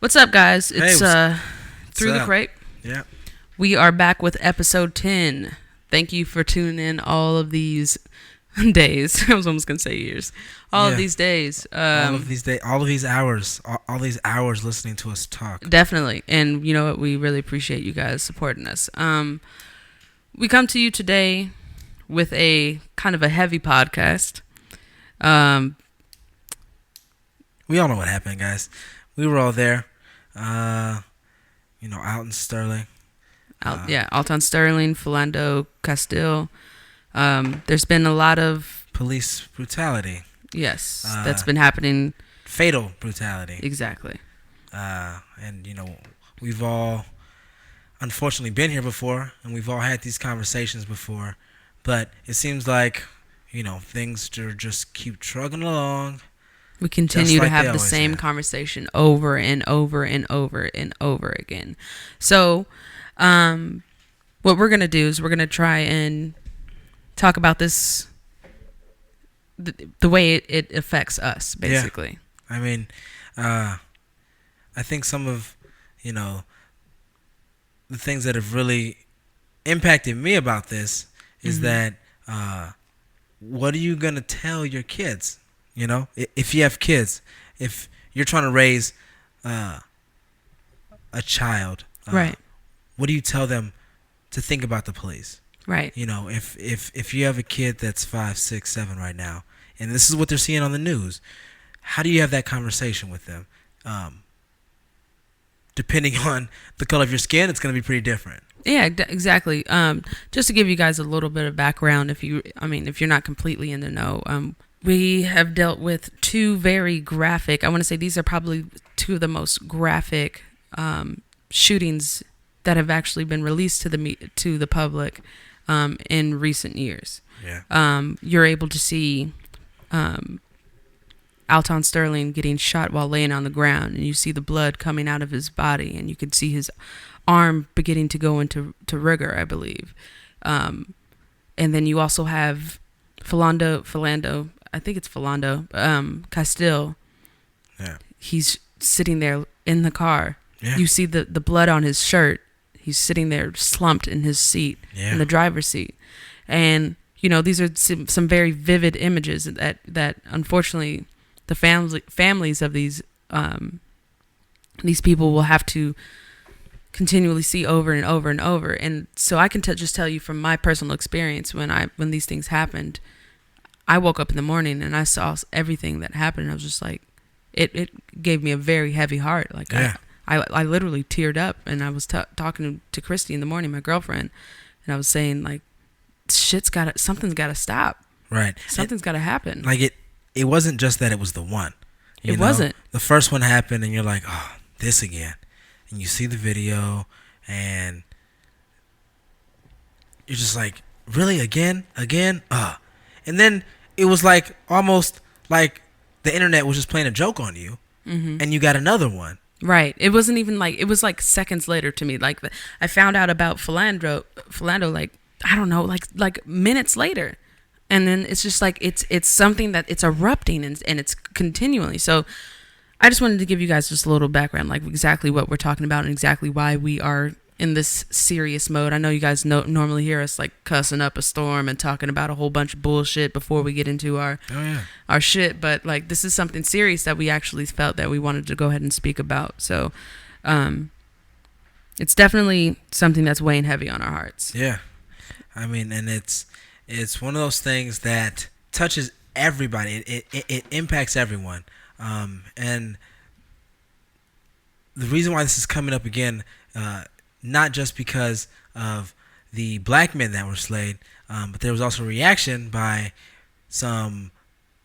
What's up, guys? Hey, It's Through the up? Crate. Yeah, We are back with episode 10. Thank you for tuning in all of these days. I was almost going to say years. All of yeah. these days. All of these days, all of these hours, all these hours listening to us talk. Definitely. And you know what? We really appreciate you guys supporting us. We come to you today with a kind of a heavy podcast. Um, We all know what happened, guys. We were all there. Out in Sterling. Alton Sterling, Philando Castile. There's been a lot of, Police brutality. yes, that's been happening. Fatal brutality. Exactly. And we've all unfortunately been here before, and we've all had these conversations before. But it seems like things just keep trugging along. We continue to like have they the always same have. conversation over and over and over and over again. So, what we're going to do is we're going to try and talk about this, the way it affects us, basically. I mean, I think some of, the things that have really impacted me about this is that what are you going to tell your kids? If you have kids, if you're trying to raise a child, Right. what do you tell them to think about the police? Right. If you have a kid that's 5, 6, 7 right now, and this is what they're seeing on the news, how do you have that conversation with them? Depending on the color of your skin, it's going to be pretty different. Yeah, exactly. Just to give you guys a little bit of background, if you're not completely in the know, we have dealt with two very graphic, I want to say these are probably two of the most graphic shootings that have actually been released to the public in recent years. Yeah. You're able to see Alton Sterling getting shot while laying on the ground, and you see the blood coming out of his body, and you can see his arm beginning to go into rigor, I believe. And then you also have Philando, I think it's Philando, Castile. Yeah. He's sitting there in the car. Yeah. You see the blood on his shirt. He's sitting there slumped in his seat, in the driver's seat. And, these are some very vivid images that unfortunately the families of these people will have to continually see over and over and over. And so I can just tell you from my personal experience, when these things happened, I woke up in the morning and I saw everything that happened. And I was just like, it gave me a very heavy heart. Like, yeah. I literally teared up, and I was talking to Christy in the morning, my girlfriend, and I was saying, like, something's gotta stop. Right. Something's gotta happen. Like it wasn't just that it was the one. It wasn't. The first one happened, and you're like, oh, this again. And you see the video, and you're just like, really, again? And then it was like almost like the internet was just playing a joke on you, and you got another one. Right. It wasn't even like, it was like seconds later to me. Like, I found out about Philando, like, I don't know, like minutes later. And then it's just like, it's something that it's erupting and it's continually. So I just wanted to give you guys just a little background, like exactly what we're talking about and exactly why we are in this serious mode. I know you guys normally hear us like cussing up a storm and talking about a whole bunch of bullshit before we get into our shit, but like this is something serious that we actually felt that we wanted to go ahead and speak about. So it's definitely something that's weighing heavy on our hearts. Yeah. I mean, and it's one of those things that touches everybody. It impacts everyone. And the reason why this is coming up again, not just because of the black men that were slain, but there was also a reaction by some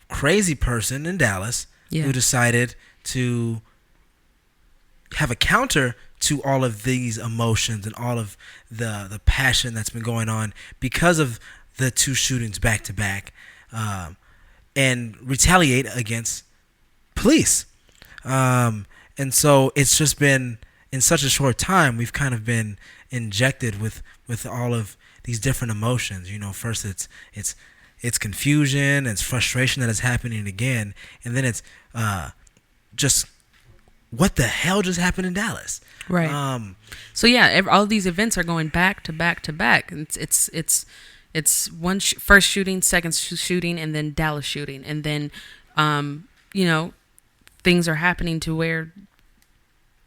crazy person in Dallas who decided to have a counter to all of these emotions and all of the passion that's been going on because of the two shootings back to back, and retaliate against police. And so it's just been, in such a short time, we've kind of been injected with all of these different emotions. First it's confusion, it's frustration that is happening again, and then it's just what the hell just happened in Dallas? Right. So yeah, all of these events are going back to back to back. It's one first shooting, second shooting, and then Dallas shooting, and then you know, things are happening to where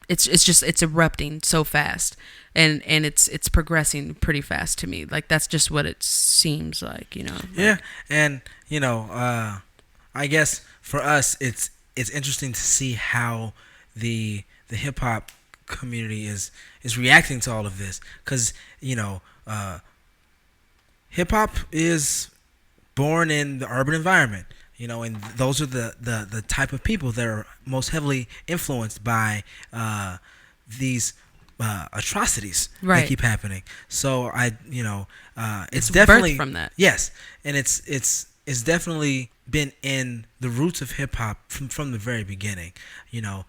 it's erupting so fast, and it's progressing pretty fast to me. Like that's just what it seems like, you know. Yeah, and you know, I guess for us, it's interesting to see how the hip hop community is reacting to all of this, because you know, hip hop is born in the urban environment. You know, and those are the type of people that are most heavily influenced by these atrocities Right. that keep happening. So it's It's definitely birthed from that. Yes, and it's definitely been in the roots of hip hop from the very beginning. You know,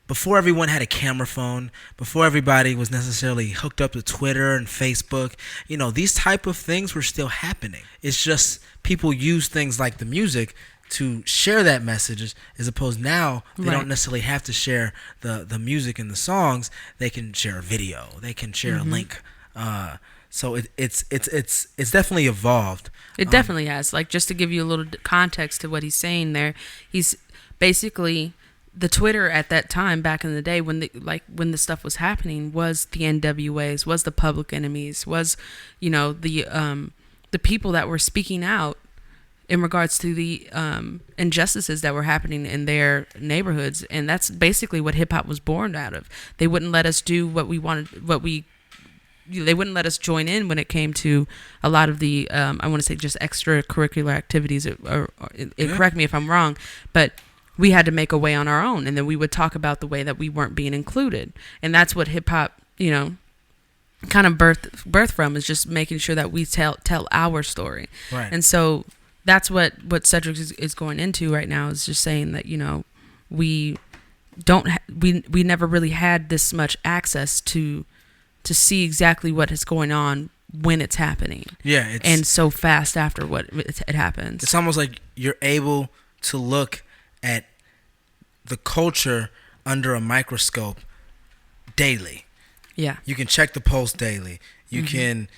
before everyone had a camera phone, before everybody was necessarily hooked up to Twitter and Facebook, you know, these type of things were still happening. It's just people use things like the music to share that message, as opposed now they Right. don't necessarily have to share the music and the songs. They can share a video, they can share a link. So it's definitely evolved. It definitely has. Like, just to give you a little context to what he's saying there, he's basically the Twitter at that time back in the day when the stuff was happening was the NWAs, was the Public Enemies, was, you know, the people that were speaking out in regards to the injustices that were happening in their neighborhoods, and that's basically what hip hop was born out of. They wouldn't let us do what we wanted, they wouldn't let us join in when it came to a lot of the I want to say just extracurricular activities, correct me if I'm wrong, but we had to make a way on our own, and then we would talk about the way that we weren't being included, and that's what hip hop, you know, kind of birth from, is just making sure that we tell our story. Right. And so that's what Cedric is going into right now, is just saying that, you know, we never really had this much access to see exactly what is going on when it's happening. Yeah, and so fast after what it happens. It's almost like you're able to look at the culture under a microscope daily. Yeah. You can check the pulse daily. You can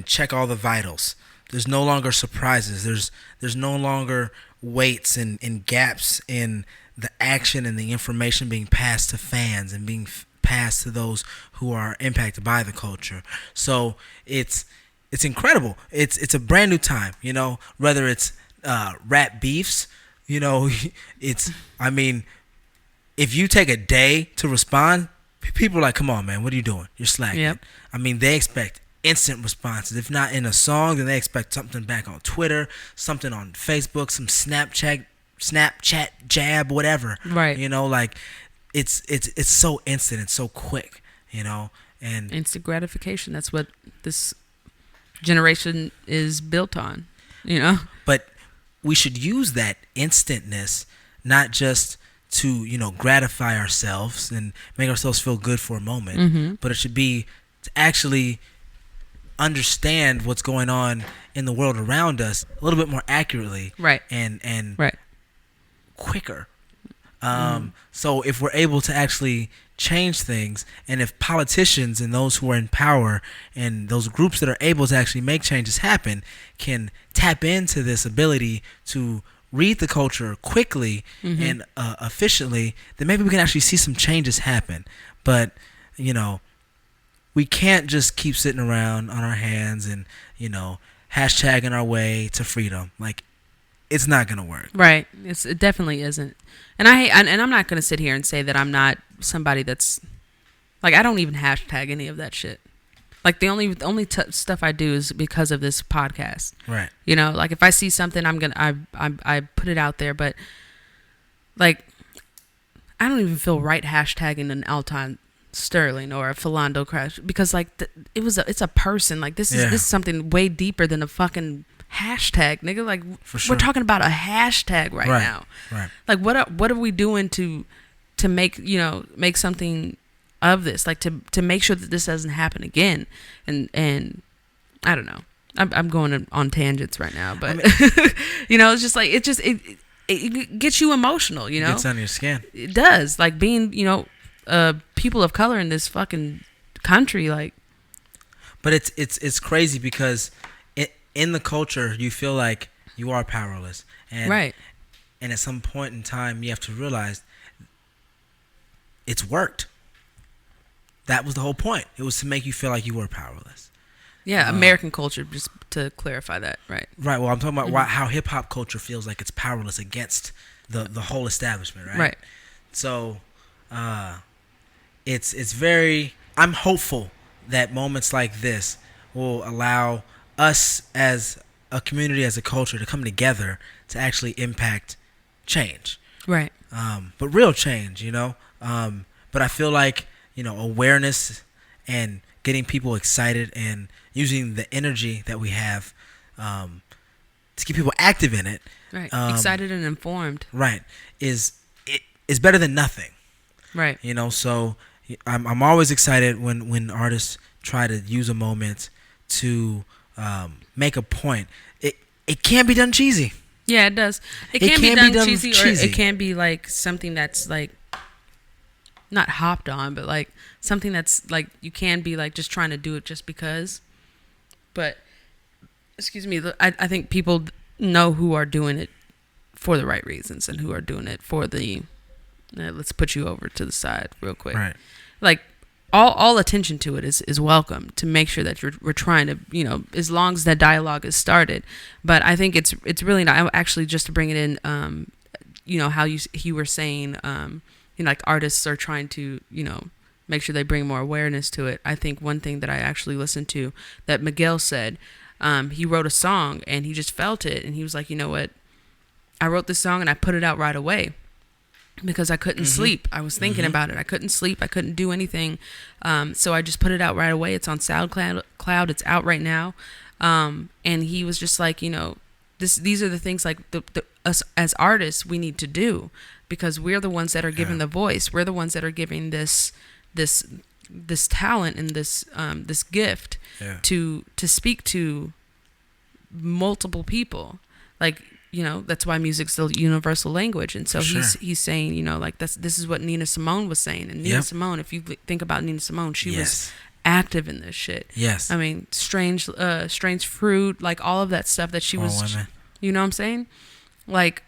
check all the vitals. There's no longer surprises. There's no longer weights and gaps in the action and the information being passed to fans and being passed to those who are impacted by the culture. So it's incredible. It's a brand new time, you know, whether it's rap beefs, you know, if you take a day to respond, people are like, come on, man, what are you doing? You're slacking. Yep. I mean, they expect instant responses. If not in a song, then they expect something back on Twitter, something on Facebook, some Snapchat jab, whatever. Right. You know, like it's so instant, it's so quick, you know, and instant gratification. That's what this generation is built on, you know. But we should use that instantness not just to, you know, gratify ourselves and make ourselves feel good for a moment, but it should be to actually understand what's going on in the world around us a little bit more accurately, right, and right, quicker. So if we're able to actually change things, and if politicians and those who are in power and those groups that are able to actually make changes happen can tap into this ability to read the culture quickly and efficiently, then maybe we can actually see some changes happen. But, you know, we can't just keep sitting around on our hands and, you know, hashtagging our way to freedom. Like, it's not gonna work. Right. It definitely isn't. And I'm not gonna sit here and say that I'm not somebody that's like, I don't even hashtag any of that shit. Like, the only stuff I do is because of this podcast. Right. You know, like, if I see something, I put it out there. But, like, I don't even feel right hashtagging an Alton Sterling or a Philando Crash, because, like, it's a person. Like, this is something way deeper than a fucking hashtag, nigga. Like, For sure. We're talking about a hashtag right now. Right. Like, what are we doing to make something of this, like, to make sure that this doesn't happen again? And I don't know, I'm going on tangents right now, but you know, it's just like, it it gets you emotional, you It know. gets under your skin. It does. Like being, people of color in this fucking country, like. But it's crazy because in the culture you feel like you are powerless, and Right. and at some point in time you have to realize it's worked. That was the whole point. It was to make you feel like you were powerless. Yeah, American culture, just to clarify that, right? Right. Well, I'm talking about how hip hop culture feels like it's powerless against the whole establishment, right? Right. So, it's very. I'm hopeful that moments like this will allow us as a community, as a culture, to come together to actually impact change. Right. But real change, you know. But I feel like, awareness and getting people excited and using the energy that we have to keep people active in it. Right. Excited and informed. Right. Is better than nothing. Right. So I'm always excited when artists try to use a moment to make a point. It can't be done cheesy. Yeah, it does. It can be done cheesy, or it can be like something that's like not hopped on, but like something that's like you can be like just trying to do it just because. But excuse me, I think people know who are doing it for the right reasons and who are doing it for the let's put you over to the side real quick. Right. Like all attention to it is welcome, to make sure that we're trying to, as long as that dialogue is started. But I think it's really not actually, just to bring it in, how you were saying, like artists are trying to, make sure they bring more awareness to it. I think one thing that I actually listened to that Miguel said, he wrote a song and he just felt it. And he was like, you know what? I wrote this song and I put it out right away because I couldn't sleep. I was thinking about it. I couldn't sleep. I couldn't do anything. So I just put it out right away. It's on SoundCloud. It's out right now. And he was just like, these are the things like us as artists we need to do, because we're the ones that are giving the voice. We're the ones that are giving this talent and this gift to speak to multiple people. Like, that's why music's the universal language. And so he's saying, like this is what Nina Simone was saying. And Nina Simone, if you think about Nina Simone, she was active in this shit. Yes. I mean, strange fruit, like all of that stuff that she was, women. You know what I'm saying? Like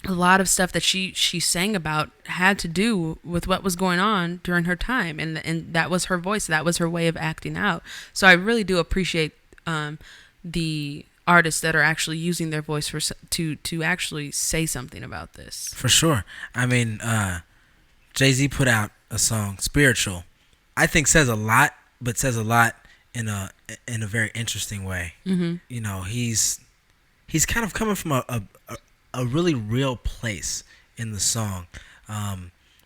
a lot of stuff that she sang about had to do with what was going on during her time. And that was her voice. That was her way of acting out. So I really do appreciate the artists that are actually using their voice to actually say something about this. For sure. I mean, Jay-Z put out a song, Spiritual. I think says a lot, but says a lot in a very interesting way. Mm-hmm. He's kind of coming from a really real place in the song,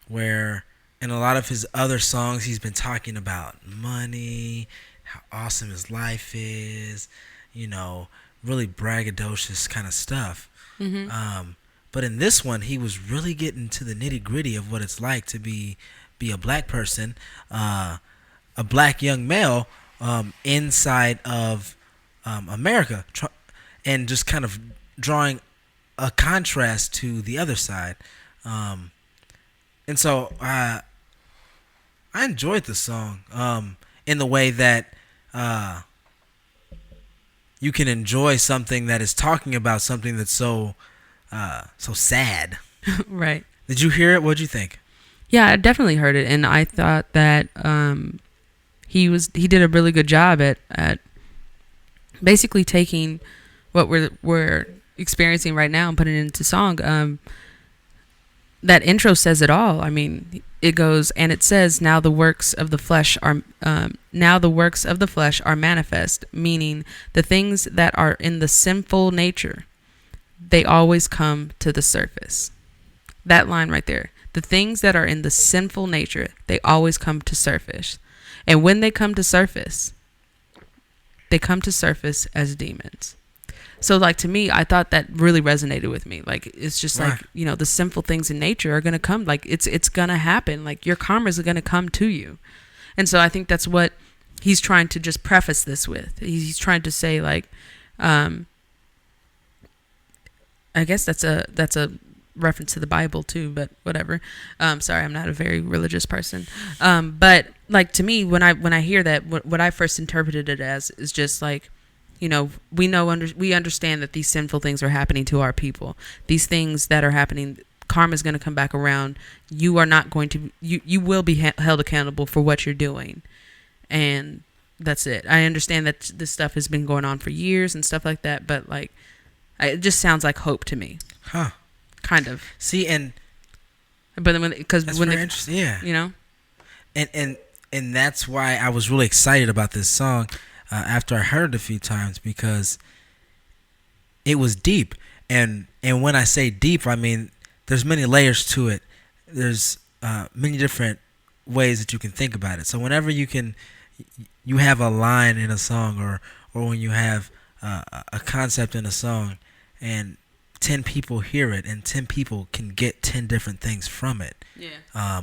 where in a lot of his other songs he's been talking about money, how awesome his life is, really braggadocious kind of stuff. Mm-hmm. But in this one, he was really getting to the nitty gritty of what it's like to be a black person, a black young male, inside of America, and just kind of drawing a contrast to the other side. And so I enjoyed the song in the way that you can enjoy something that is talking about something that's so sad. Right. Did you hear it? What'd you think? Yeah, I definitely heard it, and I thought that he did a really good job at basically taking what we're experiencing right now and putting it into song. That intro says it all. I mean, it goes and it says, now the works of the flesh are manifest, meaning the things that are in the sinful nature, they always come to the surface. That line right there. The things that are in the sinful nature, they always come to surface. And when they come to surface as demons. So like to me, I thought that really resonated with me. Like it's just like, the sinful things in nature are going to come, like it's going to happen. Like your karmas are going to come to you. And so I think that's what he's trying to just preface this with. He's trying to say like, I guess that's a reference to the Bible too, but whatever. Sorry, I'm not a very religious person. But like to me, when I hear that, what I first interpreted it as is just like, you know, we understand that these sinful things are happening to our people. These things that are happening, karma is going to come back around. You are not going to. You will be held accountable for what you're doing, and that's it. I understand that this stuff has been going on for years and stuff like that, but like, it just sounds like hope to me. Huh. Kind of. See, but when because that's when very interesting. Yeah. you know, And that's why I was really excited about this song after I heard it a few times, because it was deep. And when I say deep, I mean there's many layers to it. There's many different ways that you can think about it. So whenever you have a line in a song, or when you have a concept in a song, and 10 people hear it, and 10 people can get 10 different things from it. yeah,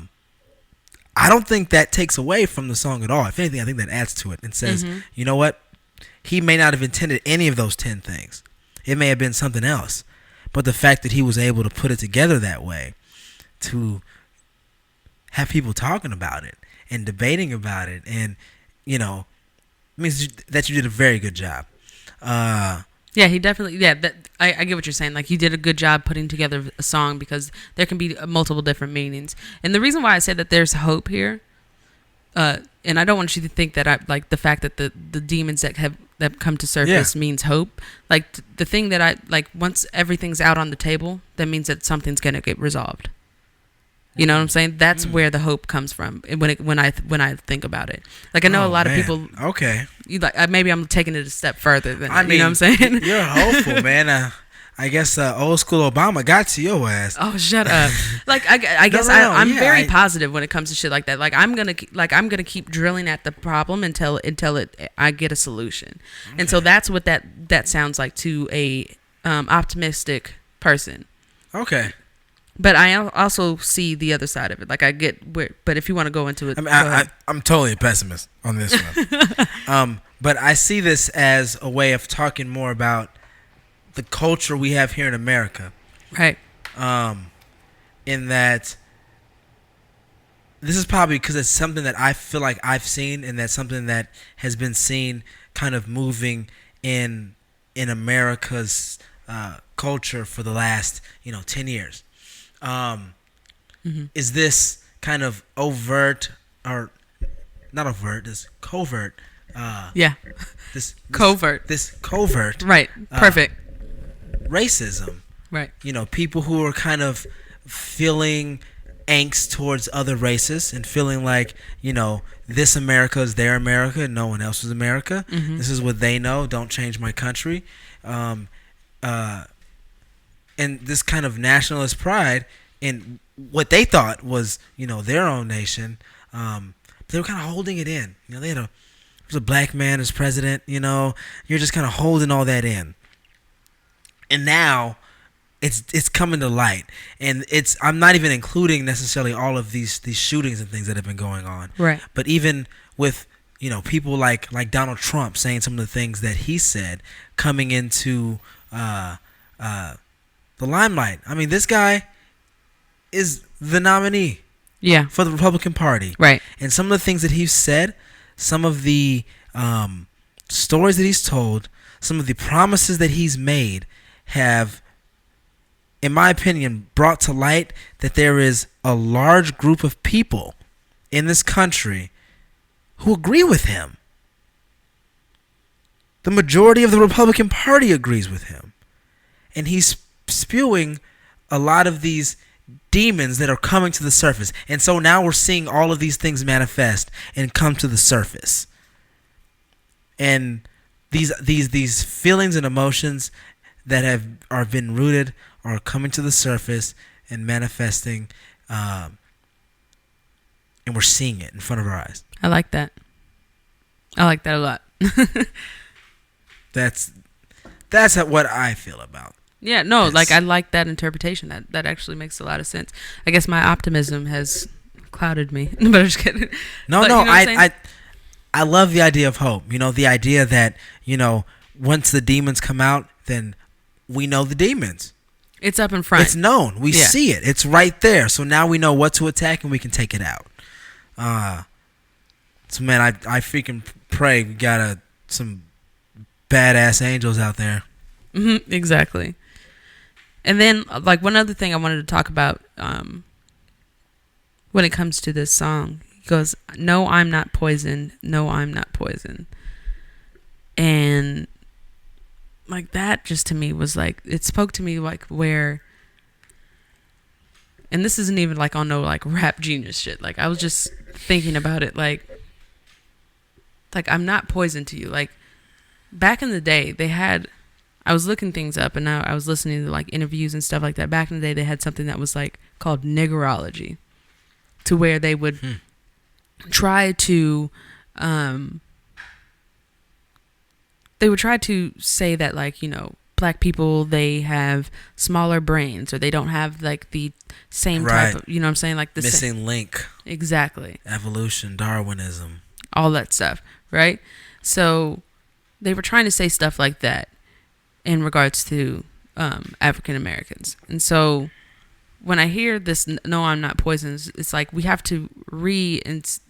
I don't think that takes away from the song at all. If anything, I think that adds to it and says, you know what? He may not have intended any of those 10 things. It may have been something else. But the fact that he was able to put it together that way, to have people talking about it and debating about it, and, you know, means that you did a very good job. yeah, he definitely. Yeah, that I get what you're saying. Like, you did a good job putting together a song, because there can be multiple different meanings. And the reason why I said that there's hope here, and I don't want you to think that I like the fact that the demons that come to surface means hope. Like, the thing that I like, once everything's out on the table, that means that something's gonna get resolved. You know what I'm saying? That's where the hope comes from. When I think about it, like, I know a lot of people. Okay. Maybe I'm taking it a step further than I mean, you know what I'm saying. You're hopeful, man. I guess old school Obama got to your ass. Oh, shut up! Like, I guess I'm very positive when it comes to shit like that. Like, I'm gonna keep drilling at the problem until I get a solution. Okay. And so that's what that sounds like to a optimistic person. Okay. But I also see the other side of it. Like, I get where, but if you want to go into it, I mean, I'm totally a pessimist on this one. But I see this as a way of talking more about the culture we have here in America. Right. In that, this is probably because it's something that I feel like I've seen, and that's something that has been seen kind of moving in America's culture for the last 10 years. Is this kind of overt, or not overt, this covert? This covert. This covert. Right. Perfect. Racism. Right. People who are kind of feeling angst towards other races, and feeling like, this America is their America and no one else is America. This is what they know. Don't change my country. And this kind of nationalist pride in what they thought was, their own nation. They were kind of holding it in. There was a black man as president. You're just kind of holding all that in. And now it's coming to light. And I'm not even including necessarily all of these shootings and things that have been going on. Right. But even with, people like Donald Trump saying some of the things that he said, coming into the limelight. I mean, this guy is the nominee for the Republican Party. Right. And some of the things that he's said, some of the stories that he's told, some of the promises that he's made have, in my opinion, brought to light that there is a large group of people in this country who agree with him. The majority of the Republican Party agrees with him. And he's spewing a lot of these demons that are coming to the surface. And so now we're seeing all of these things manifest and come to the surface. And these feelings and emotions that are been rooted are coming to the surface and manifesting, and we're seeing it in front of our eyes. I like that. I like that a lot. That's what I feel about. Yeah, no, like, I like that interpretation. That actually makes a lot of sense. I guess my optimism has clouded me. But I'm just kidding. No, I love the idea of hope. The idea that, once the demons come out, then we know the demons. It's up in front. It's known. We see it. It's right there. So now we know what to attack and we can take it out. So man, I freaking pray we got some badass angels out there. Mm-hmm, exactly. And then, like, one other thing I wanted to talk about when it comes to this song, he goes, "No, I'm not poison. No, I'm not poison." And like that, just to me was like, it spoke to me like where. And this isn't even like on no like rap genius shit. Like I was just thinking about it, like I'm not poison to you. Like back in the day, they had. I was looking things up, and now I was listening to like interviews and stuff like that. Back in the day, they had something that was like called niggerology, to where they would try to, say that, like, you know, black people, they have smaller brains, or they don't have like the same type of, you know what I'm saying, like the missing link. Exactly. Evolution, Darwinism, all that stuff, right? So they were trying to say stuff like that in regards to African Americans. And so when I hear this, "No, I'm not poison," it's like we have to reintroduce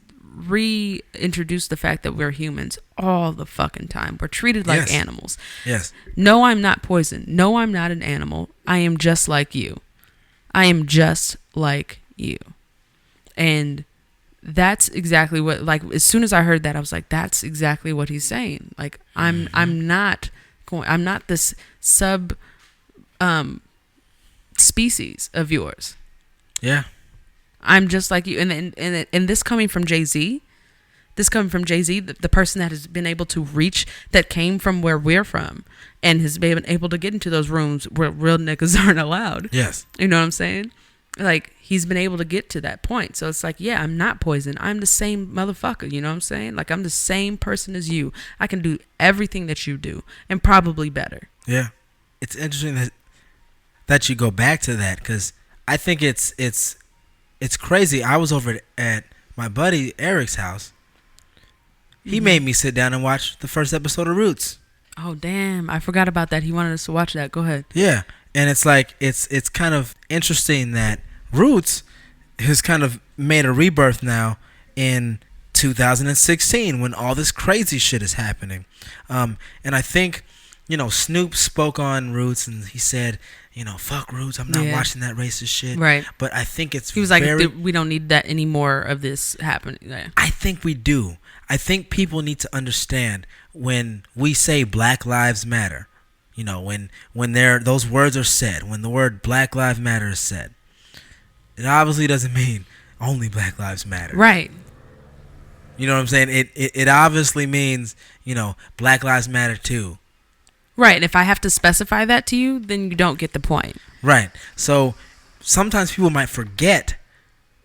the fact that we're humans all the fucking time. We're treated like animals. Yes. "No, I'm not poison. No, I'm not an animal. I am just like you. I am just like you." And that's exactly what, like, as soon as I heard that, I was like, that's exactly what he's saying. Like, I'm not this sub species of yours. Yeah. I'm just like you. And this coming from Jay-Z, the person that has been able to reach, that came from where we're from, and has been able to get into those rooms where real niggas aren't allowed. Yes. You know what I'm saying? Like, he's been able to get to that point. So it's like, yeah, I'm not poison. I'm the same motherfucker. You know what I'm saying? Like, I'm the same person as you. I can do everything that you do, and probably better. Yeah. It's interesting that you go back to that, because I think it's crazy. I was over at my buddy Eric's house. He made me sit down and watch the first episode of Roots. Oh, damn. I forgot about that. He wanted us to watch that. Go ahead. Yeah. And it's like, it's kind of interesting that Roots has kind of made a rebirth now in 2016 when all this crazy shit is happening. And I think, you know, Snoop spoke on Roots and he said, you know, fuck Roots, I'm not watching that racist shit. Right. But I think it's He was like, we don't need that any more of this happening. Yeah. I think we do. I think people need to understand when we say Black Lives Matter, you know, when those words are said, when the word Black Lives Matter is said, it obviously doesn't mean only Black Lives Matter. Right. You know what I'm saying? It obviously means, you know, Black Lives Matter too. Right. And if I have to specify that to you, then you don't get the point. Right. So sometimes people might forget,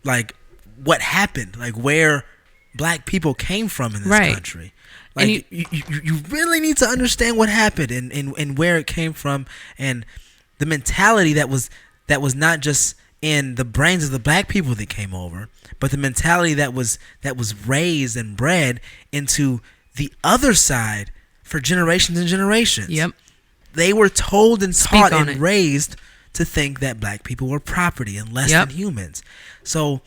like, what happened, like where black people came from in this country. Like, you really need to understand what happened and where it came from, and the mentality that was not just in the brains of the black people that came over, but the mentality that was raised and bred into the other side for generations and generations. Yep. They were told and taught and raised to think that black people were property and less than humans. So,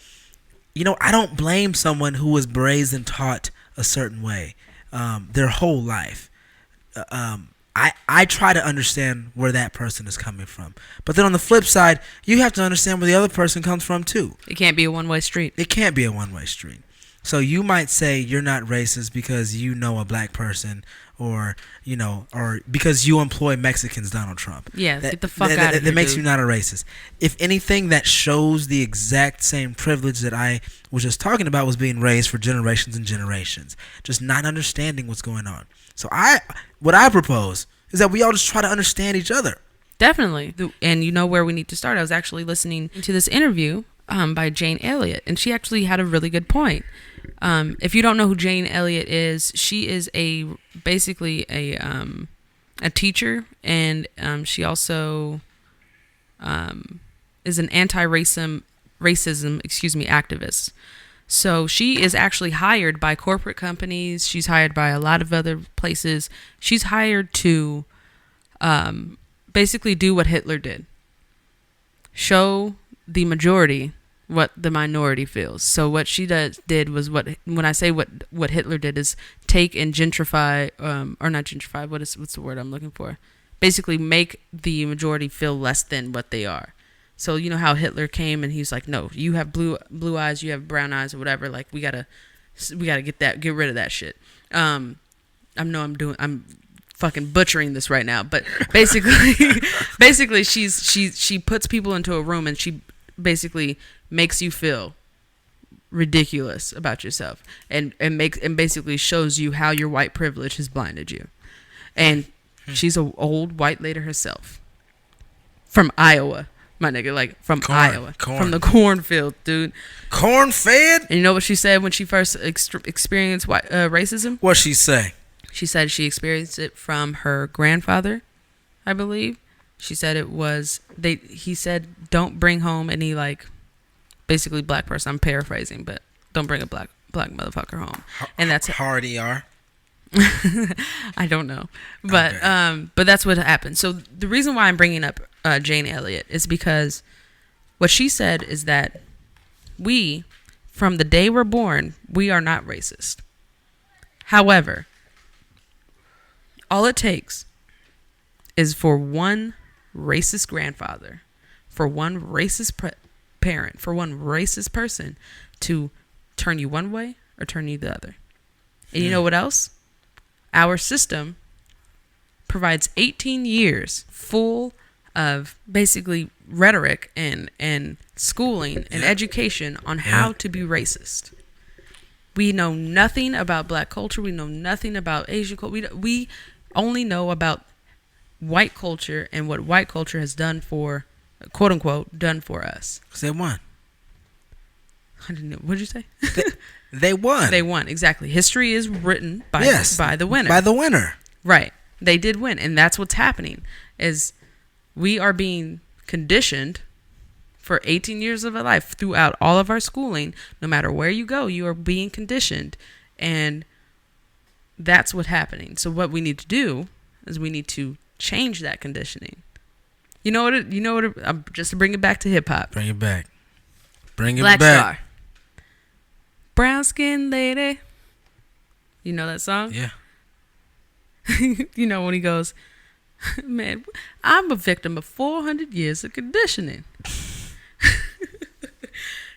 you know, I don't blame someone who was raised and taught a certain way their whole life. I try to understand where that person is coming from. But then on the flip side, you have to understand where the other person comes from too. It can't be a one-way street. It can't be a one-way street. So you might say you're not racist because you know a black person, or, you know, or because you employ Mexicans, Donald Trump. Yeah, get the fuck out of here. That makes you not a racist. If anything, that shows the exact same privilege that I was just talking about was being raised for generations and generations, just not understanding what's going on. So what I propose is that we all just try to understand each other. Definitely. And you know where we need to start? I was actually listening to this interview by Jane Elliott, and she actually had a really good point. If you don't know who Jane Elliott is, she is basically a teacher, and she also is an anti-racism activist. So she is actually hired by corporate companies. She's hired by a lot of other places. She's hired to basically do what Hitler did. show the majority what the minority feels. So what she did was when I say what Hitler did is take and gentrify, or not gentrify. What's the word I'm looking for? Basically, make the majority feel less than what they are. So you know how Hitler came and he's like, no, you have blue eyes, you have brown eyes, or whatever. Like we gotta get rid of that shit. I'm fucking butchering this right now, but basically she puts people into a room and she basically makes you feel ridiculous about yourself and basically shows you how your white privilege has blinded you. And she's an old white lady herself from Iowa, my nigga, like from Iowa, from the cornfield, dude. Corn fed? And you know what she said when she first experienced racism? What'd she say? She said she experienced it from her grandfather, I believe. She said he said, don't bring home any, like, basically black person. I'm paraphrasing, but don't bring a black motherfucker home. And that's hard ER. I don't know, but okay. But that's what happened. So the reason why I'm bringing up Jane Elliott is because what she said is that we, from the day we're born, we are not racist. However, all it takes is for one racist grandfather, for one racist parent, for one racist person to turn you one way or turn you the other. And you know what else? Our system provides 18 years full of basically rhetoric and schooling and education on how to be racist. We know nothing about black culture. We know nothing about Asian culture. We only know about white culture and what white culture has done for, quote unquote, done for us. Because they won. I didn't know. What did you say? They won. They won, exactly. History is written by the winner. By the winner. Right. They did win. And that's what's happening is we are being conditioned for 18 years of our life throughout all of our schooling. No matter where you go, you are being conditioned. And that's what's happening. So what we need to do is we need to change that conditioning. Just to bring it back to hip hop. Bring it back. Black Star. Brown skin lady. You know that song? Yeah. You know when he goes, man, I'm a victim of 400 years of conditioning.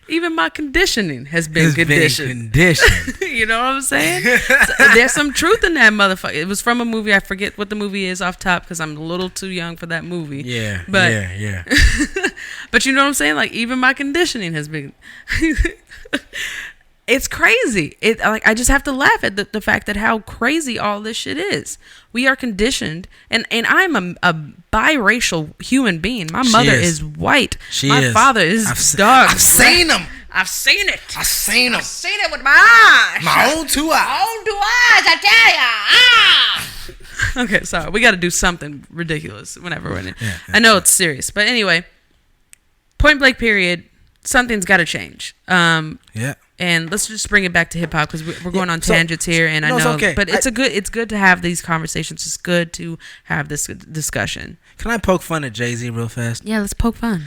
Even my conditioning has been conditioned. You know what I'm saying? So, there's some truth in that motherfucker. It was from a movie. I forget what the movie is off top because I'm a little too young for that movie. Yeah. But you know what I'm saying? Like, even my conditioning has been... It's crazy. I just have to laugh at the fact that how crazy all this shit is. We are conditioned, and I'm a biracial human being. My mother is white. My father is dark. I've seen him. I've seen it. I've seen him. I've seen it with my eyes. My own two eyes. My own 2 eyes, I tell ya. Okay, sorry. We got to do something ridiculous whenever we're in it. Yeah, I know it's serious, but anyway, point blank period. Something's got to change. Yeah. And let's just bring it back to hip hop because we're going on tangents here, and I know, but it's good to have these conversations. It's good to have this discussion. Can I poke fun at Jay-Z real fast? Yeah, let's poke fun.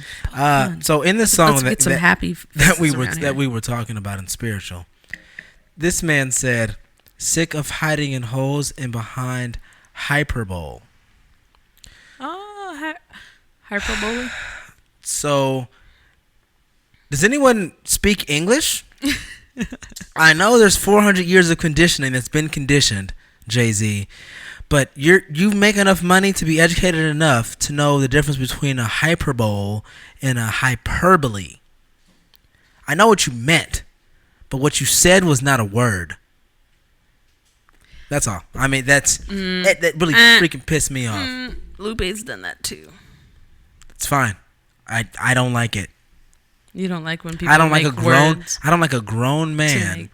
So in this song that we were talking about in spiritual, this man said, "Sick of hiding in holes and behind hyperbole." Oh, hyperbole. So, does anyone speak English? I know there's 400 years of conditioning that's been conditioned, Jay-Z, but you make enough money to be educated enough to know the difference between a hyperbole and a hyperbole. I know what you meant, but what you said was not a word. That's all. I mean, that really freaking pissed me off. Lupe's done that too. It's fine. I don't like it. You don't like when people I don't like a grown man. To make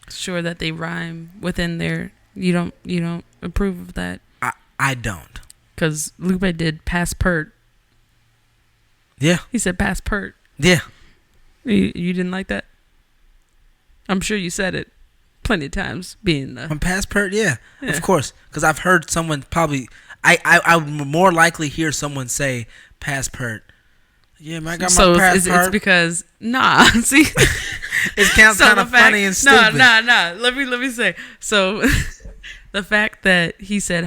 sure that they rhyme within their. You don't approve of that. I don't. Because Lupe did pass pert. Yeah. He said pass pert. Yeah. You didn't like that? I'm sure you said it plenty of times. Being on pass pert, yeah, of course. Because I've heard someone probably. I would more likely hear someone say pass pert Yeah, man, I got So my pass it's because see, it sounds so kind the of fact- funny and stupid. No. Let me say. So the fact that he said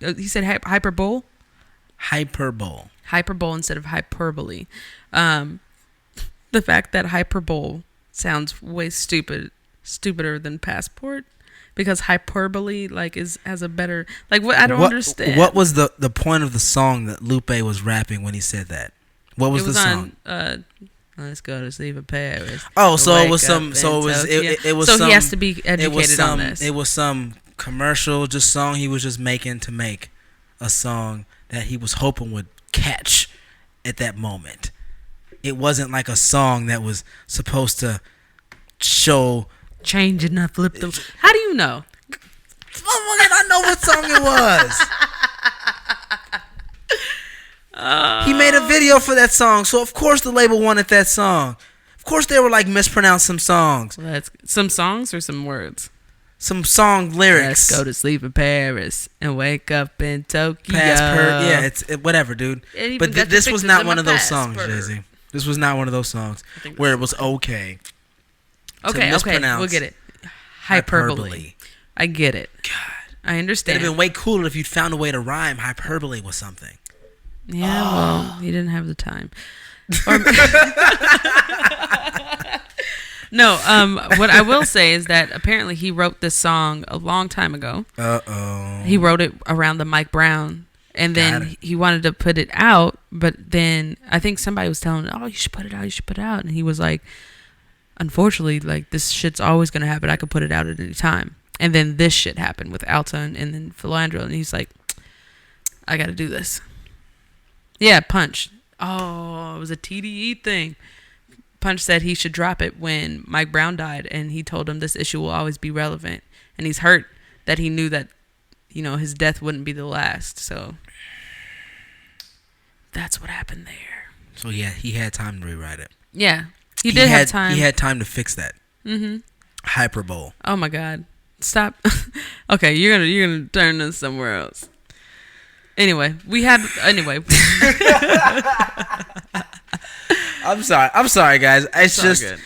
he said hyperbole instead of hyperbole. The fact that hyperbole sounds way stupider than passport, because hyperbole has a better what I don't understand. What was the point of the song that Lupe was rapping when he said that? What was the song? Let's go to sleep in Paris. Oh, so it was Wake up some. So in it was. Tokyo. It was. So some, he has to be educated on this. It was some commercial, just song he was just making to make a song that he was hoping would catch at that moment. It wasn't like a song that was supposed to show. Changing up, flip the. How do you know? I know what song it was. He made a video for that song, so of course the label wanted that song. Of course they were mispronounced some songs. Well, that's some songs or some words. Some song lyrics. Let's go to sleep in Paris and wake up in Tokyo. Yeah, it's whatever, dude. But this was not one of those songs, Jay-Z. This was not one of those songs where it was okay. Okay, we'll get it. Hyperbole. I get it. God, I understand. It'd have been way cooler if you'd found a way to rhyme hyperbole with something. Yeah, well, he didn't have the time. No, what I will say is that apparently he wrote this song a long time ago. Uh-oh. He wrote it around the Mike Brown, and then he wanted to put it out, but then I think somebody was telling him, oh, you should put it out, and he was like, unfortunately, this shit's always going to happen. I could put it out at any time. And then this shit happened with Alta and then Philandro, and he's like, I got to do this. Yeah, Punch. Oh, it was a TDE thing. Punch said he should drop it when Mike Brown died, and he told him this issue will always be relevant. And he's hurt that he knew that, his death wouldn't be the last. So that's what happened there. So yeah, he had time to rewrite it. Yeah, he did have time. He had time to fix that. Mm-hmm. Hyperbole. Oh my God! Stop. Okay, you're gonna turn this somewhere else. Anyway. I'm sorry, guys. It's just good.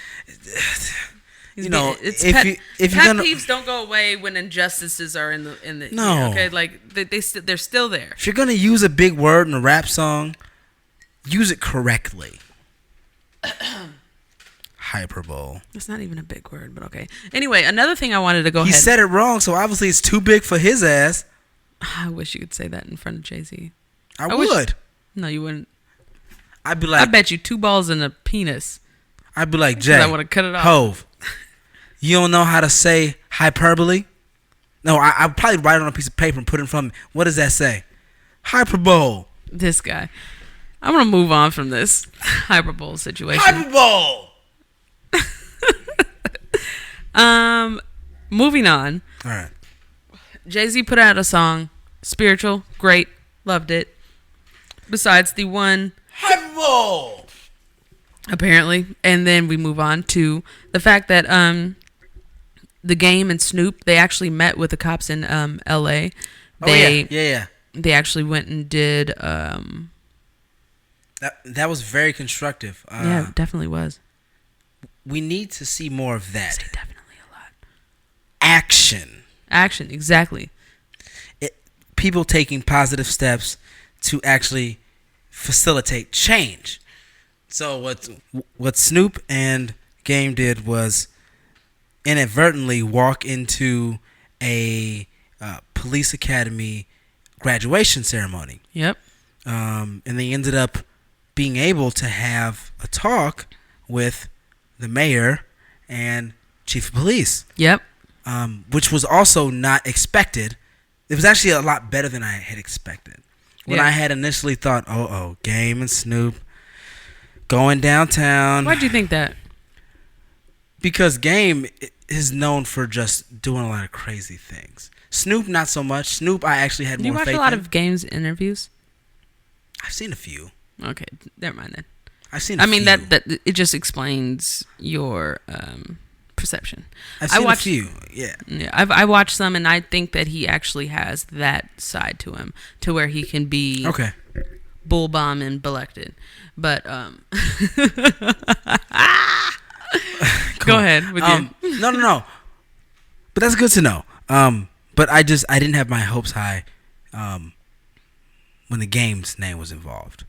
if pet you're gonna peeves don't go away when injustices are in the no. okay, they're still there. If you're gonna use a big word in a rap song, use it correctly. Hyperbole. It's not even a big word, but okay. Anyway, another thing I wanted to go He ahead. said it wrong, so obviously it's too big for his ass. I wish you could say that in front of Jay-Z. I would. No, you wouldn't. I'd be like, I bet you 2 balls in a penis. I'd be like, Jay, I want to cut it off. Hove, you don't know how to say hyperbole? No, I'd probably write it on a piece of paper and put it in front of me. What does that say? Hyperbole. This guy. I'm going to move on from this hyperbole situation. Hyperbole! Moving on. All right. Jay-Z put out a song, spiritual, great, loved it. Besides the one, hyperbole, apparently, and then we move on to the fact that the Game and Snoop, they actually met with the cops in L.A. Yeah. They actually went and did. That was very constructive. Yeah, it definitely was. We need to see more of that. Definitely a lot. Action, exactly. People taking positive steps to actually facilitate change. So what Snoop and Game did was inadvertently walk into a police academy graduation ceremony. Yep. And they ended up being able to have a talk with the mayor and chief of police. Yep. Which was also not expected. It was actually a lot better than I had expected. When I had initially thought, Game and Snoop going downtown. Why'd you think that? Because Game is known for just doing a lot of crazy things. Snoop, not so much. Snoop, I actually had more faith in. You watch a lot of Game's interviews? I've seen a few. Okay, never mind then. I've seen a few. that it just explains your perception. I've seen a few, yeah. Yeah, I watched some, and I think that he actually has that side to him, to where he can be. Okay. bull bomb and elected. But go ahead with you. No. But that's good to know. But I didn't have my hopes high when the game's name was involved.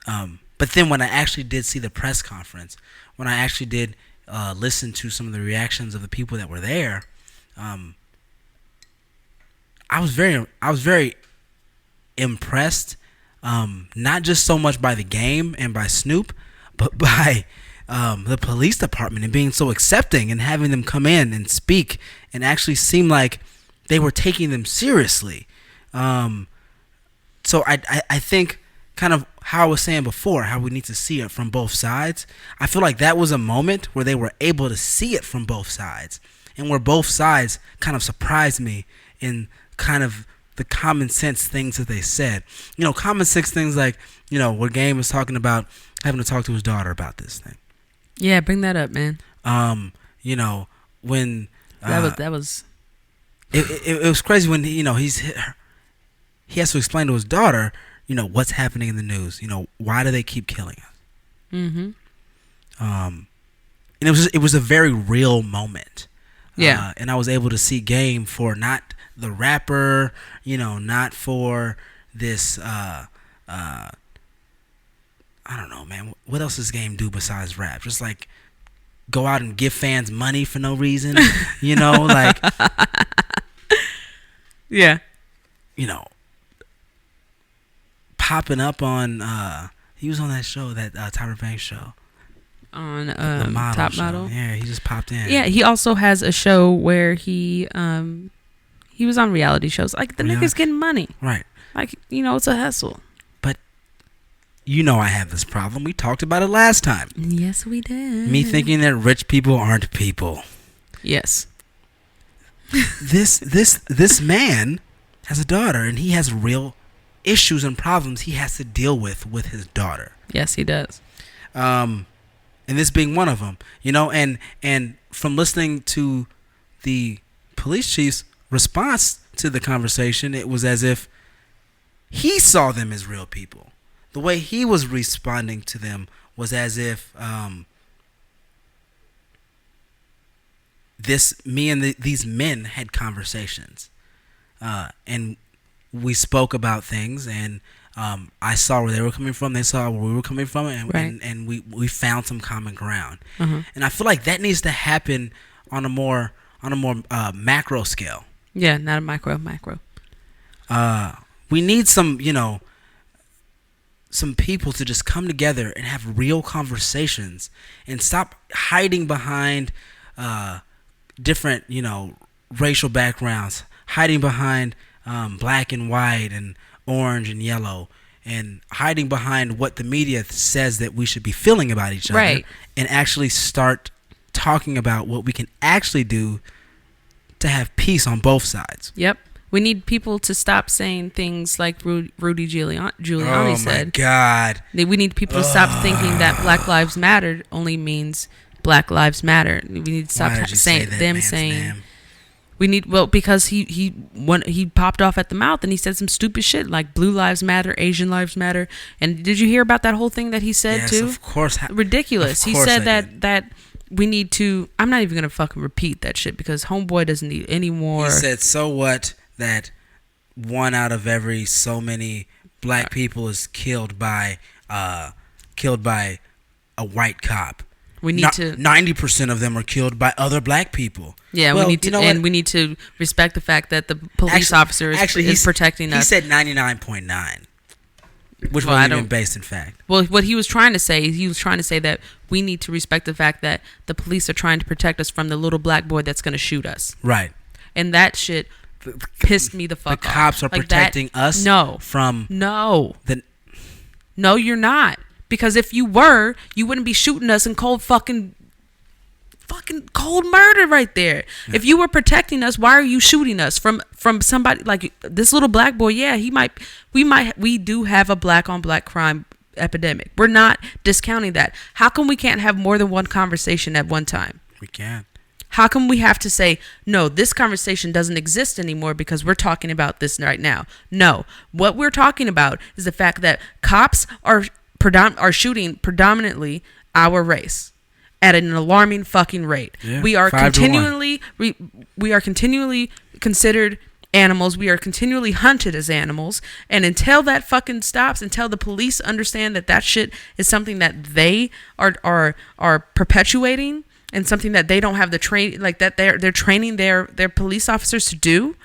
But then when I actually did see the press conference, when I actually did listen to some of the reactions of the people that were there, I was very impressed. Not just so much by the game and by Snoop, but by the police department and being so accepting and having them come in and speak and actually seem like they were taking them seriously. So I think kind of how I was saying before, how we need to see it from both sides. I feel like that was a moment where they were able to see it from both sides, and where both sides kind of surprised me in kind of the common sense things that they said. You know, common sense things like, you know, where Game was talking about having to talk to his daughter about this thing. Yeah, bring that up, man. You know, when that was it was crazy when he has to explain to his daughter, you know, what's happening in the news. You know, why do they keep killing us? Mm-hmm. And it was a very real moment. Yeah. And I was able to see Game for not the rapper, you know, not for this I don't know, man. What else does Game do besides rap? Just like go out and give fans money for no reason, you know, like yeah. You know, popping up on he was on that show, that Tyra Banks show. On the model Top show. Model. Yeah, he just popped in. Yeah, he also has a show where he was on reality shows. Like the nigga's getting money. Right. Like, you know, it's a hustle. But you know I have this problem. We talked about it last time. Yes, we did. Me thinking that rich people aren't people. Yes. This man has a daughter, and he has real issues and problems he has to deal with his daughter. Yes, he does. And this being one of them, you know, and from listening to the police chief's response to the conversation, it was as if he saw them as real people. The way he was responding to them was as if these men had conversations, and we spoke about things, and I saw where they were coming from. They saw where we were coming from, and right. and we found some common ground. Uh-huh. And I feel like that needs to happen on a more macro scale. Yeah, not a macro. We need some people to just come together and have real conversations and stop hiding behind different racial backgrounds, hiding behind black and white and orange and yellow, and hiding behind what the media says that we should be feeling about each other, right. And actually start talking about what we can actually do to have peace on both sides. Yep. We need people to stop saying things like Rudy Giuliani said. Oh my God. We need people to stop thinking that Black Lives Matter only means Black Lives Matter. We need to stop saying name? We need, because he popped off at the mouth and he said some stupid shit like Blue Lives Matter, Asian Lives Matter. And did you hear about that whole thing that he said yes, too? Of course. Ridiculous. Of course he said that we need to, I'm not even going to fucking repeat that shit because homeboy doesn't need any more. He said, so what that one out of every so many black people is killed by a white cop. We need to 90% of them are killed by other black people. Yeah, we need to, and we need to respect the fact that the police officer is protecting us. He said 99.9, which wasn't even based in fact. Well, what he was trying to say, that we need to respect the fact that the police are trying to protect us from the little black boy that's going to shoot us. Right. And that shit pissed me the fuck off. The cops are protecting us. No. From no. No, you're not. Because if you were, you wouldn't be shooting us in cold fucking cold murder right there. Yeah. If you were protecting us, why are you shooting us from somebody like this little black boy? Yeah, we do have a black on black crime epidemic. We're not discounting that. How come we can't have more than one conversation at one time? We can. How come we have to say, no, this conversation doesn't exist anymore because we're talking about this right now? No. What we're talking about is the fact that cops are shooting predominantly our race at an alarming fucking rate. Yeah, we are 5-1. we are continually considered animals. We are continually hunted as animals. And until that fucking stops, until the police understand that shit is something that they are perpetuating, and something that they don't have the train, like that they're training their police officers to do,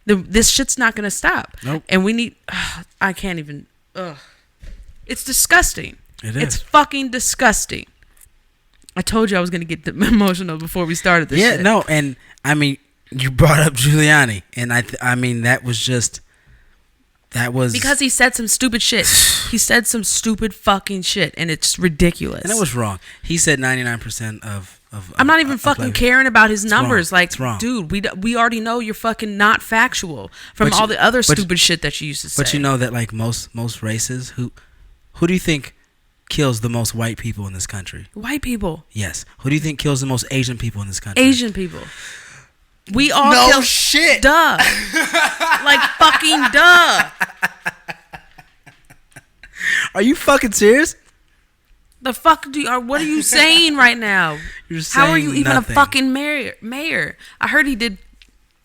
this shit's not gonna stop. Nope. And we need. I can't even. It's disgusting. It is. It's fucking disgusting. I told you I was gonna get emotional before we started this. Shit. No, and I mean, you brought up Giuliani, and I mean that was because he said some stupid shit. He said some stupid fucking shit, and it's ridiculous. And it was wrong. He said 99% of I'm not even fucking caring about his numbers. Wrong. Like, dude, we already know you're fucking not factual from all the other stupid shit that you used to say. But you know that like most races, who do you think kills the most white people in this country? White people. Yes. Who do you think kills the most Asian people in this country? Asian people. We all kill shit. Duh. Like fucking duh. Are you fucking serious? The fuck what are you saying right now? You're saying how are you even nothing. a fucking mayor? I heard he did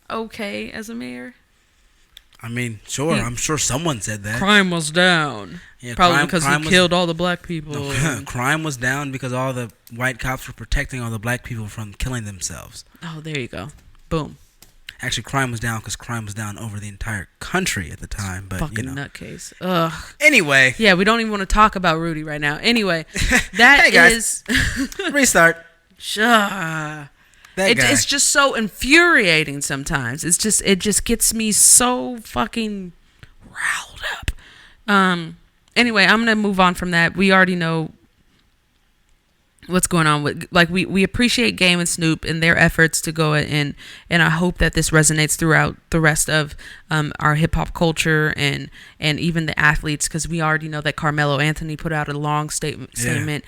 okay as a mayor. I mean, sure. I'm sure someone said that. Crime was down. Yeah, probably because he killed all the black people. No, crime was down because all the white cops were protecting all the black people from killing themselves. Oh, there you go. Boom. Actually, crime was down because crime was down over the entire country at the time. But fucking nutcase. Ugh. Anyway. Yeah, we don't even want to talk about Rudy right now. Anyway, that hey guys. Restart. It's just so infuriating sometimes. It just gets me so fucking riled up. Anyway, I'm gonna move on from that. We already know what's going on with, like, we appreciate Game and Snoop and their efforts to go in, and I hope that this resonates throughout the rest of our hip hop culture and even the athletes, because we already know that Carmelo Anthony put out a long statement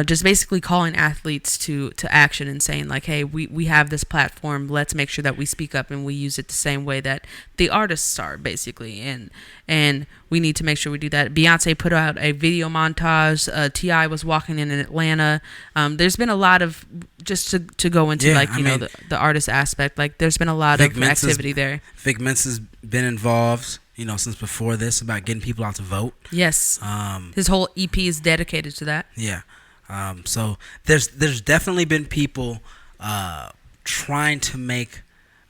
just basically calling athletes to action and saying, like, hey, we have this platform, let's make sure that we speak up and we use it the same way that the artists are, basically, and we need to make sure we do that. Beyonce put out a video montage. T.I. was walking in Atlanta. There's been a lot of, just to go into the artist aspect, like there's been a lot of activity there. Vic Mensa has been involved, since before this, about getting people out to vote. Yes. His whole EP is dedicated to that. Yeah. So there's definitely been people trying to make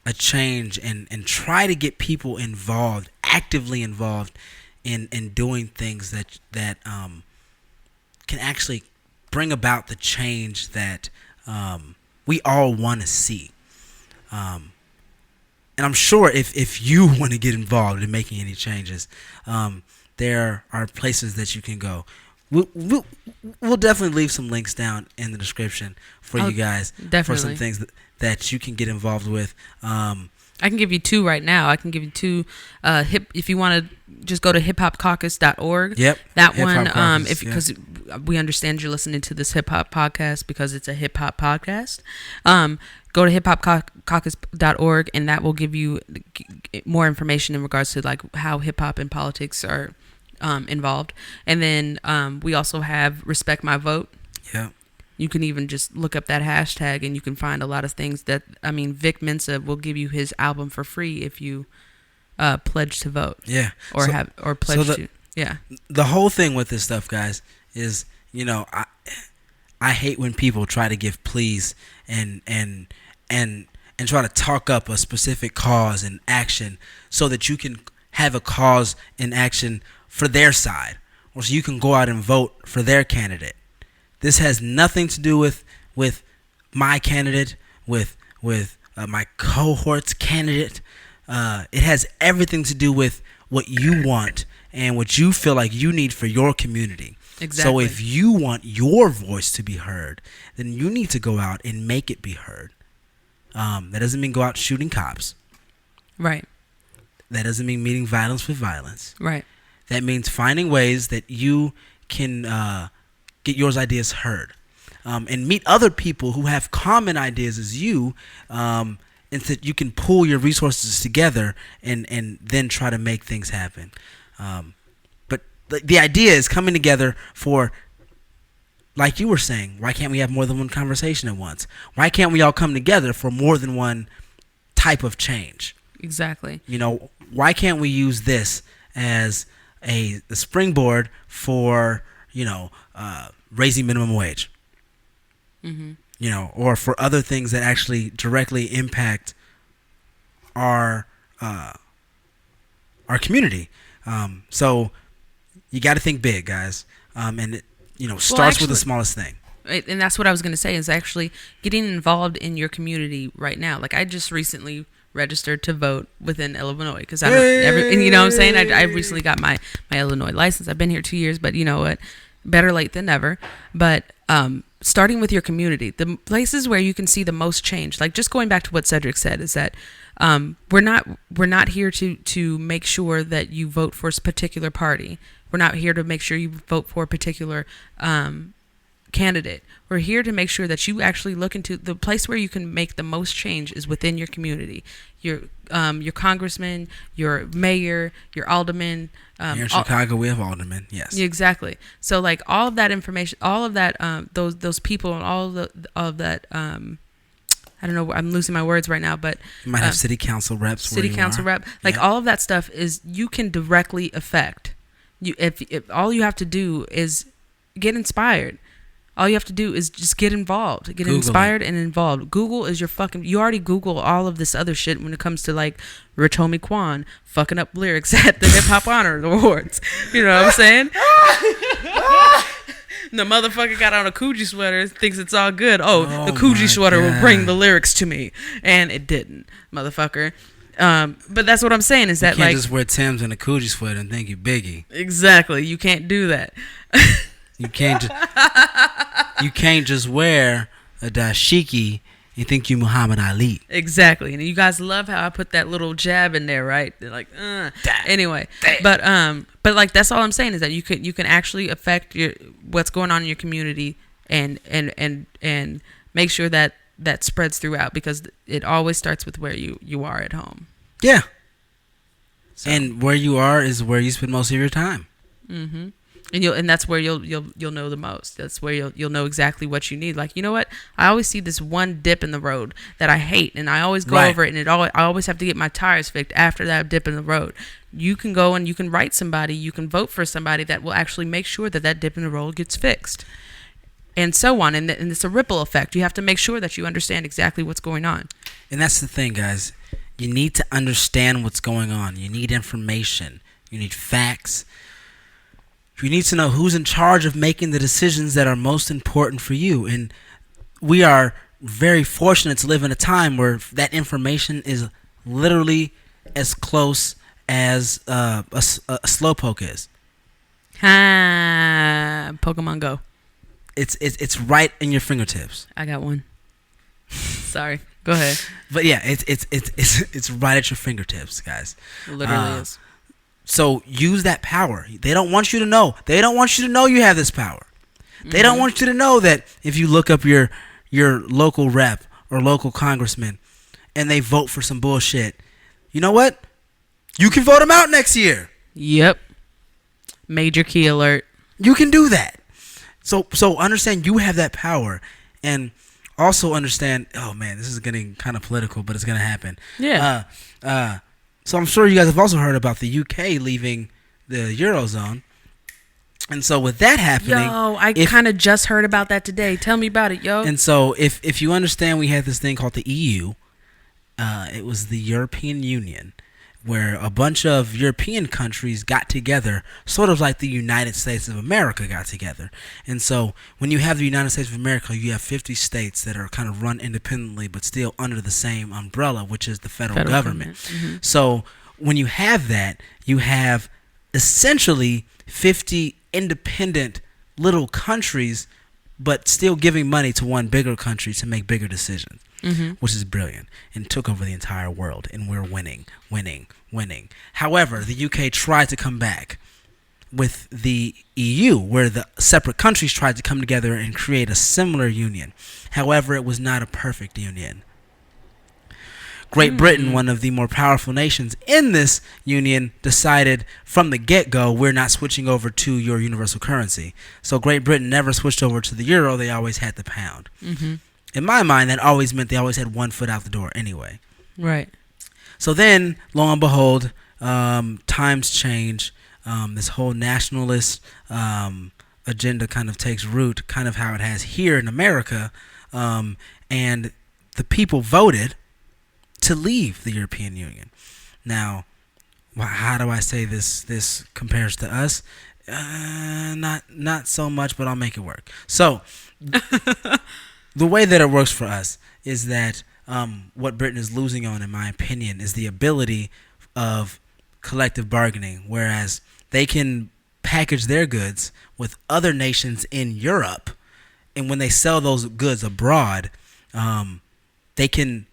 a change and try to get people involved, actively involved in doing things that can actually bring about the change that we all want to see. And I'm sure if you want to get involved in making any changes, there are places that you can go. We'll definitely leave some links down in the description for you guys, for some things that you can get involved with. I can give you two right now. I can give you two. If you want to just go to hiphopcaucus.org. Yep. That one. Because we understand you're listening to this hip hop podcast because it's a hip hop podcast. Go to hiphopcaucus.org, and that will give you more information in regards to like how hip hop and politics are involved. And then we also have Respect My Vote. Yeah. You can even just look up that hashtag and you can find a lot of things that, Vic Mensa will give you his album for free if you pledge to vote. Yeah. Or pledge to. Yeah. The whole thing with this stuff, guys, is, I hate when people try to give pleas and try to talk up a specific cause and action so that you can have a cause and action for their side, or so you can go out and vote for their candidate. This has nothing to do with my candidate, with my cohort's candidate. It has everything to do with what you want and what you feel like you need for your community. Exactly. So if you want your voice to be heard, then you need to go out and make it be heard. That doesn't mean go out shooting cops. Right. That doesn't mean meeting violence with violence. Right. That means finding ways that you can get your ideas heard. and meet other people who have common ideas as you, and that you can pool your resources together and then try to make things happen. But the idea is coming together for, like you were saying, why can't we have more than one conversation at once? Why can't we all come together for more than one type of change? Exactly. Why can't we use this as a springboard for, raising minimum wage? Or for other things that actually directly impact our community. So you got to think big, guys. And it, starts with the smallest thing. And that's what I was going to say, is actually getting involved in your community right now. Like, I just recently registered to vote within Illinois because I don't and you know what I'm saying? I recently got my Illinois license. I've been here 2 years, but you know what? Better late than never. But starting with your community, the places where you can see the most change, like just going back to what Cedric said, is that we're not here to make sure that you vote for a particular party. We're not here to make sure you vote for a particular candidate. We're here to make sure that you actually look into the place where you can make the most change is within your community. Your congressman, your mayor, your alderman. Here in Chicago, we have aldermen. Yes, exactly. So like all of that information, all of that, those people, and all of that. I don't know. I'm losing my words right now, but you might have city council reps. City council rep, like all of that stuff is you can directly affect. You if all you have to do is get inspired. All you have to do is just get involved, get Google inspired and involved. Google is your you already Google all of this other shit when it comes to like Rich Homie Quan fucking up lyrics at the Hip Hop Honor Awards. You know what I'm saying? The motherfucker got on a Coogee sweater, thinks it's all good. Oh the Coogee sweater will bring the lyrics to me. And it didn't, motherfucker. But that's what I'm saying is that you can't like just wear Tim's and a Coogee sweater and think you Biggie. Exactly. You can't do that. You can't just wear a dashiki and think you Muhammad Ali. Exactly. And you guys love how I put that little jab in there, right? They're like, anyway. But like that's all I'm saying is that you can actually affect what's going on in your community and make sure that spreads throughout, because it always starts with where you are at home. Yeah. So. And where you are is where you spend most of your time. Mm-hmm. And that's where you'll know the most. That's where you'll know exactly what you need. Like, you know what? I always see this one dip in the road that I hate, and I always go over it, and I always have to get my tires fixed after that dip in the road. You can go and you can write somebody, you can vote for somebody that will actually make sure that dip in the road gets fixed, and so on. And it's a ripple effect. You have to make sure that you understand exactly what's going on. And that's the thing, guys. You need to understand what's going on. You need information. You need facts. You need to know who's in charge of making the decisions that are most important for you. And we are very fortunate to live in a time where that information is literally as close as a slowpoke is. Pokemon Go. It's right in your fingertips. I got one. Sorry. Go ahead. But yeah, it's right at your fingertips, guys. It literally is. So use that power. They don't want you to know. They don't want you to know you have this power. Mm-hmm. They don't want you to know that if you look up your local rep or local congressman and they vote for some bullshit, you know what? You can vote them out next year. Yep. Major key alert. You can do that. So understand you have that power, and also understand, oh man, this is getting kind of political, but it's going to happen. Yeah. So I'm sure you guys have also heard about the UK leaving the Eurozone. And so with that happening... Yo, I kind of just heard about that today. Tell me about it, yo. And so if you understand, we had this thing called the EU. It was the European Union, where a bunch of European countries got together, sort of like the United States of America got together. And so when you have the United States of America, you have 50 states that are kind of run independently but still under the same umbrella, which is the federal government. Mm-hmm. So when you have that, you have essentially 50 independent little countries but still giving money to one bigger country to make bigger decisions. Mm-hmm. Which is brilliant, and took over the entire world, and we're winning. However, the UK tried to come back, with the EU, where the separate countries tried to come together and create a similar union. However, it was not a perfect union. Great Britain, one of the more powerful nations in this union, decided from the get-go, we're not switching over to your universal currency. So Great Britain never switched over to the euro. They always had the pound. Mm-hmm. In my mind, that always meant they always had one foot out the door anyway. Right. So then, lo and behold, times change. This whole nationalist agenda kind of takes root, kind of how it has here in America. And the people voted to leave the European Union. Now, how do I say this compares to us? Not so much, but I'll make it work. So, the way that it works for us is that what Britain is losing on, in my opinion, is the ability of collective bargaining, whereas they can package their goods with other nations in Europe, and when they sell those goods abroad, they can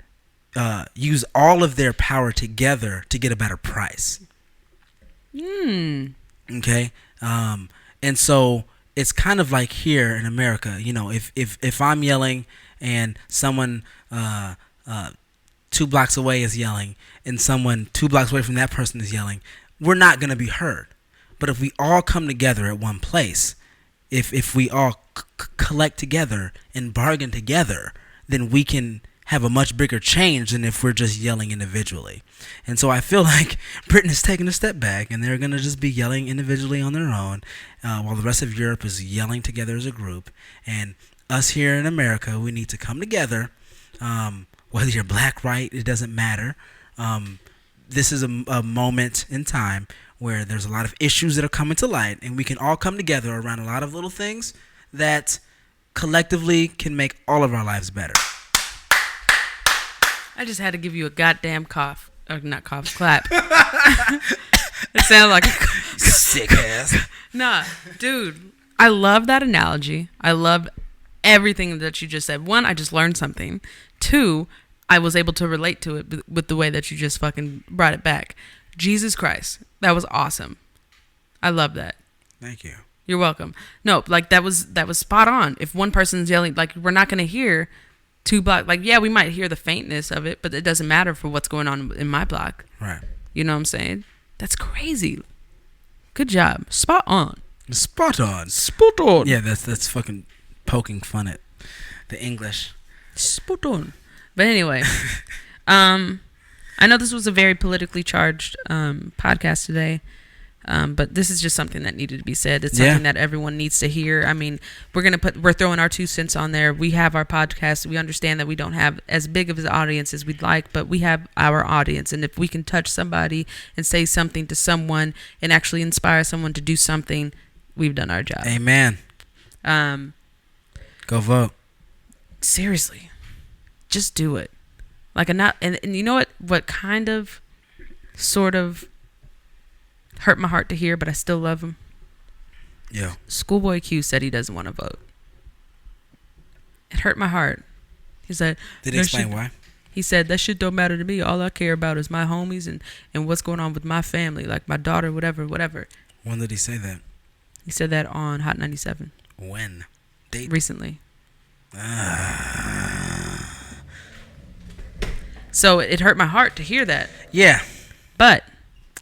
use all of their power together to get a better price. Okay? And so it's kind of like here in America, you know, if I'm yelling and someone 2 blocks away is yelling and someone 2 blocks away from that person is yelling, we're not going to be heard. But if we all come together at one place, if we all collect together and bargain together, then we can have a much bigger change than if we're just yelling individually. And so I feel like Britain is taking a step back, and they're going to just be yelling individually on their own, while the rest of Europe is yelling together as a group. And us here in America, we need to come together. Whether you're black, white, it doesn't matter. This is a moment in time where there's a lot of issues that are coming to light, and we can all come together around a lot of little things that collectively can make all of our lives better. I just had to give you a goddamn cough. Or not cough, clap. It sounded like a sick ass. Nah, dude. I love that analogy. I love everything that you just said. One, I just learned something. Two, I was able to relate to it with the way that you just fucking brought it back. Jesus Christ. That was awesome. I love that. Thank you. You're welcome. No, like that was spot on. If one person's yelling, like we're not going to hear 2 blocks. Like, yeah, we might hear the faintness of it, but it doesn't matter for what's going on in my block. Right. You know what I'm saying? That's crazy. Good job. Spot on. Spot on. Spot on. Yeah, that's fucking poking fun at the English. Spot on. But anyway, I know this was a very politically charged podcast today. But this is just something that needed to be said. It's something that everyone needs to hear. I mean, we're throwing our 2 cents on there. We have our podcast. We understand that we don't have as big of an audience as we'd like, but we have our audience. And if we can touch somebody and say something to someone and actually inspire someone to do something, we've done our job. Amen. Go vote. Seriously. Just do it. And you know what kind of sort of hurt my heart to hear, but I still love him. Yeah. Schoolboy Q said he doesn't want to vote. It hurt my heart. He said. Did he explain why? He said that shit don't matter to me. All I care about is my homies and what's going on with my family, like my daughter, whatever. When did he say that? He said that on Hot 97. When? Date? Recently. So it hurt my heart to hear that. Yeah. But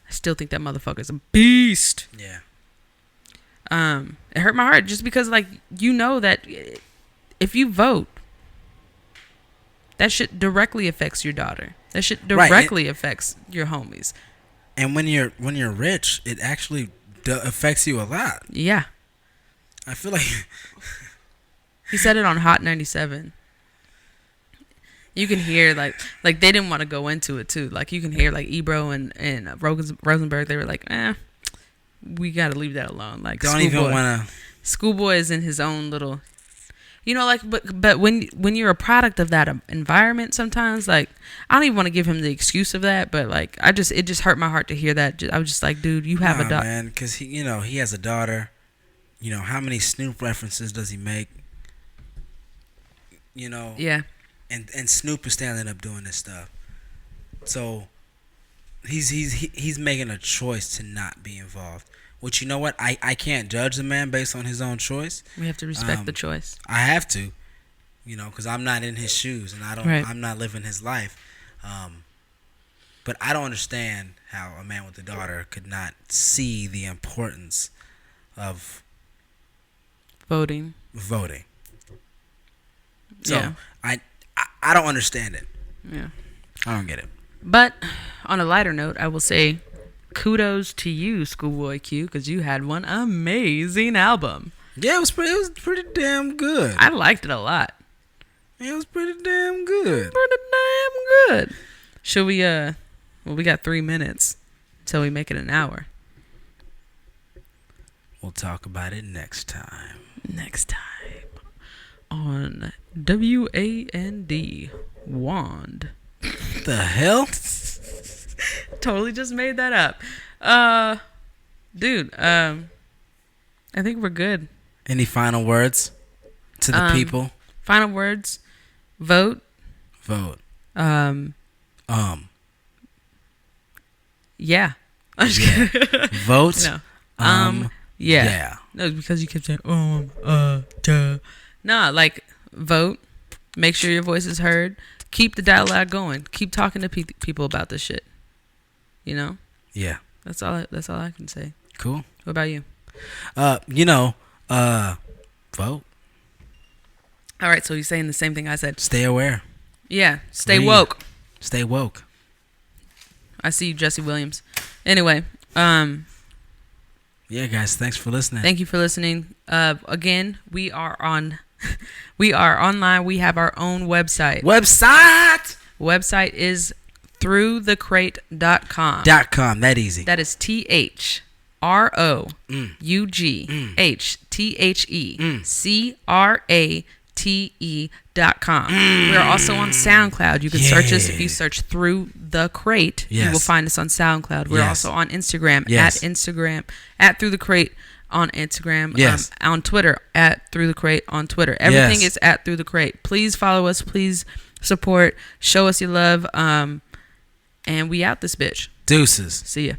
I still think that motherfucker's a beast. Yeah. It hurt my heart just because, like, you know that if you vote, that shit directly affects your daughter. That shit directly affects your homies. And when you're rich, it actually affects you a lot. Yeah. I feel like he said it on Hot 97. You can hear like they didn't want to go into it too. Like you can hear like Ebro and Rosenberg. They were like, we got to leave that alone. Like don't even want to. Schoolboy is in his own little, you know, like but when you're a product of that environment, sometimes like I don't even want to give him the excuse of that, but like it just hurt my heart to hear that. I was just like, dude, you have a daughter, man, because he has a daughter. You know, how many Snoop references does he make? You know, yeah. And Snoop is standing up doing this stuff, so he's making a choice to not be involved, Which, you know what? I can't judge the man based on his own choice. We have to respect the choice. I have to, because I'm not in his shoes and I'm not living his life. But I don't understand how a man with a daughter could not see the importance of voting. So Yeah. I don't understand it. Yeah. I don't get it. But on a lighter note, I will say kudos to you, Schoolboy Q, because you had one amazing album. Yeah, it was pretty damn good. I liked it a lot. It was pretty damn good. Pretty damn good. Should we well, we got 3 minutes until we make it an hour. We'll talk about it next time. Next time on WAND Wand. The hell? Totally just made that up. Dude, I think we're good. Any final words to the people? Final words. Vote. Yeah. I'm just kidding. Vote. No. Yeah. Yeah. No, because you kept saying, Nah, like, vote. Make sure your voice is heard. Keep the dialogue going. Keep talking to people about this shit. You know? Yeah. That's all I can say. Cool. What about you? Vote. All right, so you're saying the same thing I said. Stay aware. Yeah. Stay Read. woke. Stay woke. I see you, Jesse Williams. Anyway, yeah, guys, thanks for listening. thank you for listening. Again, we are online. We have our own website. Website is throughthecrate.com. .com. That easy. That is THROUGHTHECRATE.com. We are also on SoundCloud. You can search us if you search Through the Crate. Yes. You will find us on SoundCloud. We're also on Instagram at Through the Crate on Instagram. Yes. On Twitter at Through the Crate on Twitter. Everything is at Through the Crate. Please follow us. Please support. Show us your love. And we out this bitch. Deuces. See ya.